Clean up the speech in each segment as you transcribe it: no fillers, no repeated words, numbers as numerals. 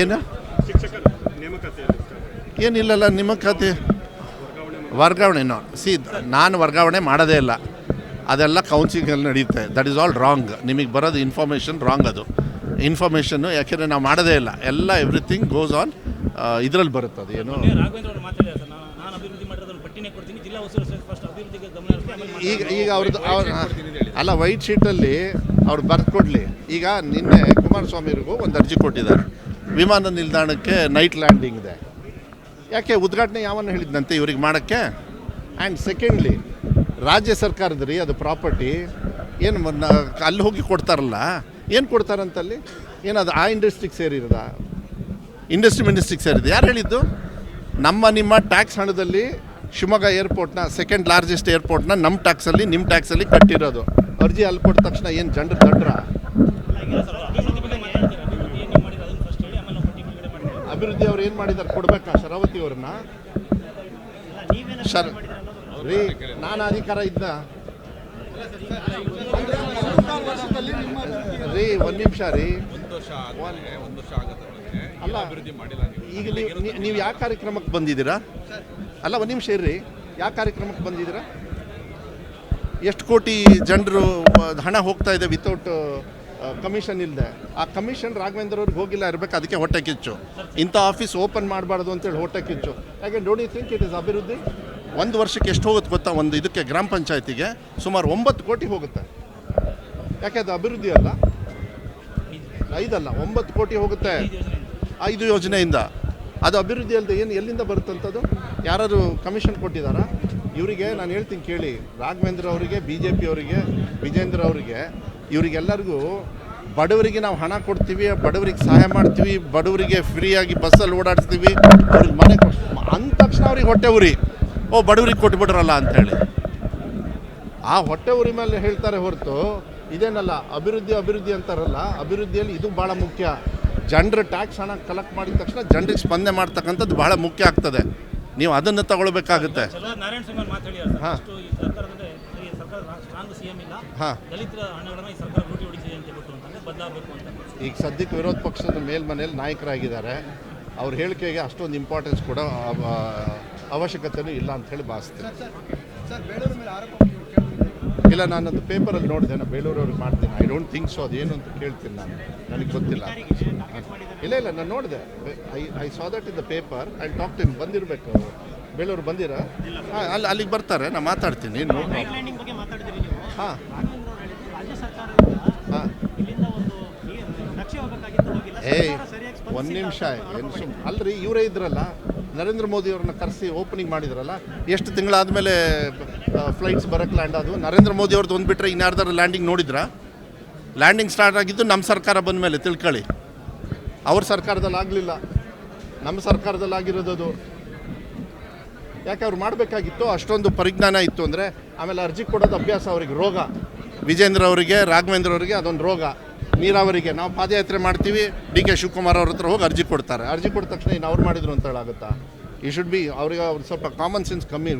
ಏನು ಶಿಕ್ಷಕರ ನೇಮಕಾತಿ ಏನಿಲ್ಲಲ್ಲ ನಿಮ್ಮ ಖಾತೆ ವರ್ಗಾವಣೆನೋ ನಾನು ವರ್ಗಾವಣೆ ಮಾಡೋದೇ ಇಲ್ಲ, ಅದೆಲ್ಲ ಕೌನ್ಸಿಲಿಂಗಲ್ಲಿ ನಡೆಯುತ್ತೆ. That is all wrong. ನಿಮಗೆ ಬರೋದು ಇನ್ಫಾರ್ಮೇಷನ್ ರಾಂಗ್. ಅದು ಇನ್ಫಾರ್ಮೇಷನ್ನು ಯಾಕೆಂದರೆ ನಾವು ಮಾಡೋದೇ ಇಲ್ಲ, ಎಲ್ಲ ಎವ್ರಿಥಿಂಗ್ ಗೋಸ್ ಆನ್ ಇದರಲ್ಲಿ ಬರುತ್ತೆ. ಅದು ಏನು ಈಗ ಅವ್ರದ್ದು ಅಲ್ಲ, ವೈಟ್ ಶೀಟಲ್ಲಿ ಅವ್ರು ಬರೆದು ಕೊಡಲಿ. ಈಗ ನಿನ್ನೆ ಕುಮಾರಸ್ವಾಮಿಯವ್ರಿಗೂ ಒಂದು ಅರ್ಜಿ ಕೊಟ್ಟಿದ್ದಾರೆ, ವಿಮಾನ ನಿಲ್ದಾಣಕ್ಕೆ ನೈಟ್ ಲ್ಯಾಂಡಿಂಗ್ ಇದೆ. ಯಾಕೆ ಉದ್ಘಾಟನೆ ಯಾವನ್ನ ಹೇಳಿದ್ನಂತೆ ಇವ್ರಿಗೆ ಮಾಡೋಕ್ಕೆ? ಆ್ಯಂಡ್ ಸೆಕೆಂಡ್ಲಿ ರಾಜ್ಯ ಸರ್ಕಾರದ ರೀ ಅದು ಪ್ರಾಪರ್ಟಿ, ಏನು ಅಲ್ಲಿ ಹೋಗಿ ಕೊಡ್ತಾರಲ್ಲ, ಏನು ಕೊಡ್ತಾರಂತಲ್ಲಿ? ಏನದು ಆ ಇಂಡಸ್ಟ್ರಿಗೆ ಸೇರಿರೋದ? ಇಂಡಸ್ಟ್ರಿ ಮಿನಿಸ್ಟ್ರಿಗೆ ಸೇರಿದೆ? ಯಾರು ಹೇಳಿದ್ದು? ನಿಮ್ಮ ಟ್ಯಾಕ್ಸ್ ಹಣದಲ್ಲಿ ಶಿವಮೊಗ್ಗ ಏರ್ಪೋರ್ಟ್ನ, ಸೆಕೆಂಡ್ ಲಾರ್ಜೆಸ್ಟ್ ಏರ್ಪೋರ್ಟ್ನ ನಮ್ಮ ಟ್ಯಾಕ್ಸಲ್ಲಿ, ನಿಮ್ಮ ಟ್ಯಾಕ್ಸಲ್ಲಿ ಕಟ್ಟಿರೋದು. ಅರ್ಜಿ ಅಲ್ಲಿ ಕೊಟ್ಟ ತಕ್ಷಣ ಏನು ಜನರು ದಡ್ರ? ಅಭಿವೃದ್ಧಿ ಅವ್ರು ಏನು ಮಾಡಿದ್ದಾರೆ ಕೊಡ್ಬೇಕಾ ಶರಾವತಿ ಅವ್ರನ್ನ? ರೀ ನಾನು ಅಧಿಕಾರ ಇದ್ದ ರೀ, ಒಂದು ನಿಮಿಷ ರೀ. ಅಲ್ಲ, ಈಗ ನೀವು ಯಾವ ಕಾರ್ಯಕ್ರಮಕ್ಕೆ ಬಂದಿದ್ದೀರಾ? ಅಲ್ಲ, ಒಂದು ನಿಮಿಷ ಇರ್ರಿ. ಯಾವ ಕಾರ್ಯಕ್ರಮಕ್ಕೆ ಬಂದಿದ್ದೀರಾ? ಎಷ್ಟು ಕೋಟಿ ಜನರು ಹಣ ಹೋಗ್ತಾ ಇದೆ ವಿತೌಟ್ ಕಮಿಷನ್ ಇಲ್ಲದೆ? ಆ ಕಮಿಷನ್ ರಾಘವೇಂದ್ರ ಅವ್ರಿಗೆ ಹೋಗಿಲ್ಲ ಇರಬೇಕು, ಅದಕ್ಕೆ ಹೊಟ್ಟೆ ಕಿಚ್ಚು. ಇಂಥ ಆಫೀಸ್ ಓಪನ್ ಮಾಡಬಾರ್ದು ಅಂತೇಳಿ ಹೊಟ್ಟೆ ಕಿಚ್ಚು. ಯಾಕೆ don't you think it is ಅಭಿವೃದ್ಧಿ? ಒಂದು ವರ್ಷಕ್ಕೆ ಎಷ್ಟು ಹೋಗುತ್ತೆ ಗೊತ್ತಾ? ಒಂದು ಇದಕ್ಕೆ ಗ್ರಾಮ ಪಂಚಾಯತಿಗೆ ಸುಮಾರು 9 ಕೋಟಿ ಹೋಗುತ್ತೆ. ಯಾಕೆ ಅದು ಅಭಿವೃದ್ಧಿ ಅಲ್ಲ? 5 ಅಲ್ಲ, 9 ಕೋಟಿ ಹೋಗುತ್ತೆ 5 ಯೋಜನೆಯಿಂದ. ಅದು ಅಭಿವೃದ್ಧಿ ಅಲ್ಲದೆ ಏನು ಎಲ್ಲಿಂದ ಬರುತ್ತಂಥದ್ದು? ಯಾರಾದ್ರು ಕಮಿಷನ್ ಕೊಟ್ಟಿದ್ದಾರಾ ಇವರಿಗೆ? ನಾನು ಹೇಳ್ತೀನಿ ಕೇಳಿ, ರಾಘವೇಂದ್ರ ಅವರಿಗೆ, ಬಿ ಜೆ ಪಿ ಅವರಿಗೆ, ವಿಜೇಂದ್ರ ಅವರಿಗೆ, ಇವರಿಗೆಲ್ಲರಿಗೂ ಬಡವರಿಗೆ ನಾವು ಹಣ ಕೊಡ್ತೀವಿ, ಬಡವರಿಗೆ ಸಹಾಯ ಮಾಡ್ತೀವಿ, ಬಡವರಿಗೆ ಫ್ರೀಯಾಗಿ ಬಸ್ಸಲ್ಲಿ ಓಡಾಡ್ತೀವಿ, ಅವ್ರಿಗೆ ಮನೆ ಅಂದ ತಕ್ಷಣ ಅವ್ರಿಗೆ ಹೊಟ್ಟೆ ಉರಿ, ಓ ಬಡವರಿಗೆ ಕೊಟ್ಬಿಟ್ರಲ್ಲ ಅಂಥೇಳಿ ಆ ಹೊಟ್ಟೆ ಉರಿ ಮೇಲೆ ಹೇಳ್ತಾರೆ ಹೊರತು ಇದೇನಲ್ಲ. ಅಭಿವೃದ್ಧಿ ಅಂತಾರಲ್ಲ, ಅಭಿವೃದ್ಧಿಯಲ್ಲಿ ಇದು ಭಾಳ ಮುಖ್ಯ. ಜನರ ಟ್ಯಾಕ್ಸ್ ಹಣ ಕಲೆಕ್ಟ್ ಮಾಡಿದ ತಕ್ಷಣ ಜನರಿಗೆ ಸ್ಪಂದನೆ ಮಾಡ್ತಕ್ಕಂಥದ್ದು ಭಾಳ ಮುಖ್ಯ ಆಗ್ತದೆ. ನೀವು ಅದನ್ನು ತಗೊಳ್ಬೇಕಾಗುತ್ತೆ. ಹಾಂ ಹಾಂ, ಈಗ ಸದ್ಯಕ್ಕೆ ವಿರೋಧ ಪಕ್ಷದ ಮೇಲ್ಮನೆಯಲ್ಲಿ ನಾಯಕರಾಗಿದ್ದಾರೆ. ಅವ್ರ ಹೇಳಿಕೆಗೆ ಅಷ್ಟೊಂದು ಇಂಪಾರ್ಟೆನ್ಸ್ ಕೂಡ ಅವಶ್ಯಕತೆಯೂ ಇಲ್ಲ ಅಂಥೇಳಿ ಭಾವಿಸ್ತೀನಿ. ಇಲ್ಲ, ನಾನದು ಪೇಪರಲ್ಲಿ ನೋಡಿದೆ, ನಾನು ಬೇಲೂರವ್ರಿಗೆ ಮಾಡ್ತೀನಿ. I don't think so. ಅದೇನು ಅಂತ ಕೇಳ್ತೀನಿ ನಾನು, ನನಗೆ ಗೊತ್ತಿಲ್ಲ. ಇಲ್ಲ, ನಾನು ನೋಡಿದೆ. I saw that in the paper. I talk to him. ಬಂದಿರಬೇಕು, ಬೇಲೂರು ಬಂದಿರಾ? ಹಾಂ, ಅಲ್ಲಿಗೆ ಬರ್ತಾರೆ, ನಾನು ಮಾತಾಡ್ತೀನಿ. ಹಾಂ ಹಾಂ, ಒಂದು ನಿಮಿಷ ಏನು ಅಲ್ರಿ, ಇವರೇ ಇದ್ರಲ್ಲ, ನರೇಂದ್ರ ಮೋದಿ ಅವ್ರನ್ನ ಕರೆಸಿ ಓಪನಿಂಗ್ ಮಾಡಿದ್ರಲ್ಲ. ಎಷ್ಟು ತಿಂಗಳಾದಮೇಲೆ ಫ್ಲೈಟ್ಸ್ ಬರೋಕ್ಕೆ ಲ್ಯಾಂಡ್ ಆದವು? ನರೇಂದ್ರ ಮೋದಿ ಅವ್ರದ್ದು ಒಂದು ಬಿಟ್ಟರೆ ಇನ್ಯಾರ್ದಾರು ಲ್ಯಾಂಡಿಂಗ್ ನೋಡಿದ್ರಾ? ಲ್ಯಾಂಡಿಂಗ್ ಸ್ಟಾರ್ಟ್ ಆಗಿದ್ದು ನಮ್ಮ ಸರ್ಕಾರ ಬಂದ ಮೇಲೆ, ತಿಳ್ಕೊಳ್ಳಿ. ಅವ್ರ ಸರ್ಕಾರದಲ್ಲಿ ಆಗಲಿಲ್ಲ, ನಮ್ಮ ಸರ್ಕಾರದಲ್ಲಿ ಆಗಿರೋದು. ಯಾಕೆ ಅವ್ರು ಮಾಡಬೇಕಾಗಿತ್ತು? ಅಷ್ಟೊಂದು ಪರಿಜ್ಞಾನ ಇತ್ತು ಅಂದರೆ. ಆಮೇಲೆ ಅರ್ಜಿ ಕೊಡೋದು ಅಭ್ಯಾಸ ಅವ್ರಿಗೆ, ರೋಗ. ವಿಜೇಂದ್ರ ಅವರಿಗೆ, ರಾಘವೇಂದ್ರ ಅವರಿಗೆ ಅದೊಂದು ರೋಗ. ನೀರಾವರಿಗೆ ನಾವು ಪಾದಯಾತ್ರೆ ಮಾಡ್ತೀವಿ, ಡಿ ಕೆ ಶಿವಕುಮಾರ್ ಅವ್ರ ಹತ್ರ ಹೋಗಿ ಅರ್ಜಿ ಕೊಡ್ತಾರೆ. ಅರ್ಜಿ ಕೊಟ್ಟ ತಕ್ಷಣ ಇನ್ನು ಅವ್ರು ಮಾಡಿದ್ರು ಅಂತ ಹೇಳಾಗುತ್ತಾ? ಈ ಶುಡ್ ಬಿ ಅವ್ರಿಗೆ ಅವ್ರು ಸ್ವಲ್ಪ ಕಾಮನ್ ಸೆನ್ಸ್ ಕಮ್ಮಿ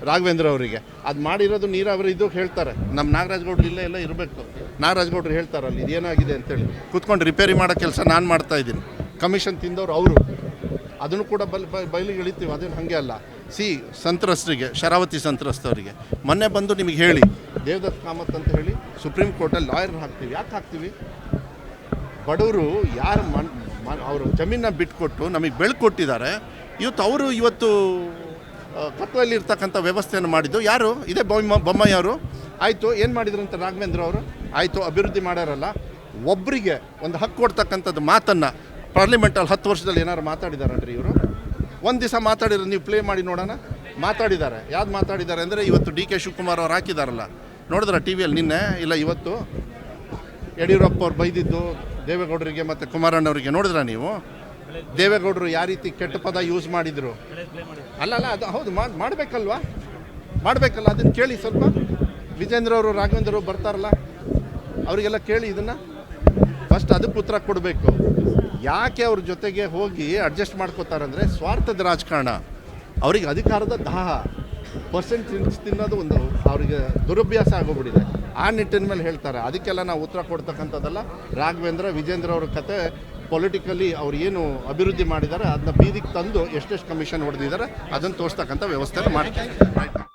ರಾಘವೇಂದ್ರ ಅವರಿಗೆ. ಅದು ಮಾಡಿರೋದು ನೀರಾವರಿ ಇದು ಹೇಳ್ತಾರೆ. ನಮ್ಮ ನಾಗರಾಜಗೌಡರು ಇಲ್ಲೇ ಎಲ್ಲ ಇರಬೇಕು. ನಾಗರಾಜಗೌಡರು ಹೇಳ್ತಾರೆ ಅಲ್ಲಿ ಇದೇನಾಗಿದೆ ಅಂತೇಳಿ. ಕೂತ್ಕೊಂಡು ರಿಪೇರಿ ಮಾಡೋ ಕೆಲಸ ನಾನು ಮಾಡ್ತಾಯಿದ್ದೀನಿ. ಕಮಿಷನ್ ತಿಂದವರು ಅವರು, ಅದನ್ನು ಕೂಡ ಬಯಲಿಗೆ ಇಳಿತೀವಿ. ಅದೇನು ಹಾಗೆ ಅಲ್ಲ. ಸಂತ್ರಸ್ತರಿಗೆ, ಶರಾವತಿ ಸಂತ್ರಸ್ತವರಿಗೆ ಮೊನ್ನೆ ಬಂದು ನಿಮಗೆ ಹೇಳಿ, ದೇವದತ್ ಕಾಮತ್ ಅಂತ ಹೇಳಿ ಸುಪ್ರೀಂ ಕೋರ್ಟಲ್ಲಿ ಲಾಯರ್ನ ಹಾಕ್ತೀವಿ. ಯಾಕೆ ಹಾಕ್ತೀವಿ? ಬಡವರು ಯಾರು ಅವರು ಜಮೀನನ್ನ ಬಿಟ್ಕೊಟ್ಟು ನಮಗೆ ಬೆಳ್ಕೊಟ್ಟಿದ್ದಾರೆ. ಇವತ್ತು ಕತ್ವಲ್ಲಿ ಇರ್ತಕ್ಕಂಥ ವ್ಯವಸ್ಥೆಯನ್ನು ಮಾಡಿದ್ದು ಯಾರು? ಇದೇ ಬೊಮ್ಮಾಯಿ ಅವರು. ಆಯಿತು, ಏನು ಮಾಡಿದ್ರು ಅಂತ ರಾಘವೇಂದ್ರ ಅವರು? ಆಯಿತು, ಅಭಿವೃದ್ಧಿ ಮಾಡ್ಯಾರಲ್ಲ. ಒಬ್ಬರಿಗೆ ಒಂದು ಹಕ್ಕು ಕೊಡ್ತಕ್ಕಂಥದ್ದು ಮಾತನ್ನು ಪಾರ್ಲಿಮೆಂಟಲ್ಲಿ 10 ವರ್ಷದಲ್ಲಿ ಏನಾರು ಮಾತಾಡಿದಾರನ್ರಿ ಇವರು? ಒಂದು ದಿವಸ ಮಾತಾಡಿರೋ ನೀವು ಪ್ಲೇ ಮಾಡಿ ನೋಡೋಣ. ಮಾತಾಡಿದ್ದಾರೆ. ಯಾವ್ದು ಮಾತಾಡಿದ್ದಾರೆ ಅಂದರೆ, ಇವತ್ತು ಡಿ ಕೆ ಶಿವಕುಮಾರ್ ಅವ್ರು ಹಾಕಿದಾರಲ್ಲ, ನೋಡಿದ್ರ ಟಿ ವಿಯಲ್ಲಿ ನಿನ್ನೆ? ಇಲ್ಲ, ಇವತ್ತು ಯಡಿಯೂರಪ್ಪ ಅವ್ರು ಬೈದಿದ್ದು ದೇವೇಗೌಡರಿಗೆ ಮತ್ತು ಕುಮಾರಣ್ಣವರಿಗೆ ನೋಡಿದ್ರ ನೀವು? ದೇವೇಗೌಡರು ಯಾವ ರೀತಿ ಕೆಟ್ಟ ಪದ ಯೂಸ್ ಮಾಡಿದರು? ಅಲ್ಲ, ಅದು ಹೌದು, ಮಾಡಬೇಕಲ್ವಾ? ಅದನ್ನು ಕೇಳಿ ಸ್ವಲ್ಪ. ವಿಜೇಂದ್ರ ಅವರು, ರಾಘವೇಂದ್ರ ಅವರು ಬರ್ತಾರಲ್ಲ, ಅವರಿಗೆಲ್ಲ ಕೇಳಿ ಇದನ್ನು. ಫಸ್ಟ್ ಅದಕ್ಕೆ ಉತ್ತರ ಕೊಡಬೇಕು. ಯಾಕೆ ಅವ್ರ ಜೊತೆಗೆ ಹೋಗಿ ಅಡ್ಜಸ್ಟ್ ಮಾಡ್ಕೋತಾರಂದರೆ ಸ್ವಾರ್ಥದ ರಾಜಕಾರಣ. ಅವರಿಗೆ ಅಧಿಕಾರದ ದಾಹ, ಪರ್ಸೆಂಟ್ ತಿನ್ನೋದು ಒಂದು ಅವರಿಗೆ ದುರಭ್ಯಾಸ ಆಗೋಗ್ಬಿಟ್ಟಿದೆ. ಆ ನಿಟ್ಟಿನ ಮೇಲೆ ಹೇಳ್ತಾರೆ. ಅದಕ್ಕೆಲ್ಲ ನಾವು ಉತ್ತರ ಕೊಡ್ತಕ್ಕಂಥದ್ದಲ್ಲ. ರಾಘವೇಂದ್ರ, ವಿಜೇಂದ್ರ ಅವ್ರ ಕತೆ ಪೊಲಿಟಿಕಲಿ ಅವ್ರು ಏನು ಅಭಿವೃದ್ಧಿ ಮಾಡಿದ್ದಾರೆ ಅದನ್ನ ಬೀದಿಗೆ ತಂದು ಎಷ್ಟೆಷ್ಟು ಕಮಿಷನ್ ಹೊಡೆದಿದ್ದಾರೆ ಅದನ್ನು ತೋರಿಸ್ತಕ್ಕಂಥ ವ್ಯವಸ್ಥೆ ಮಾಡ್ತಾರೆ.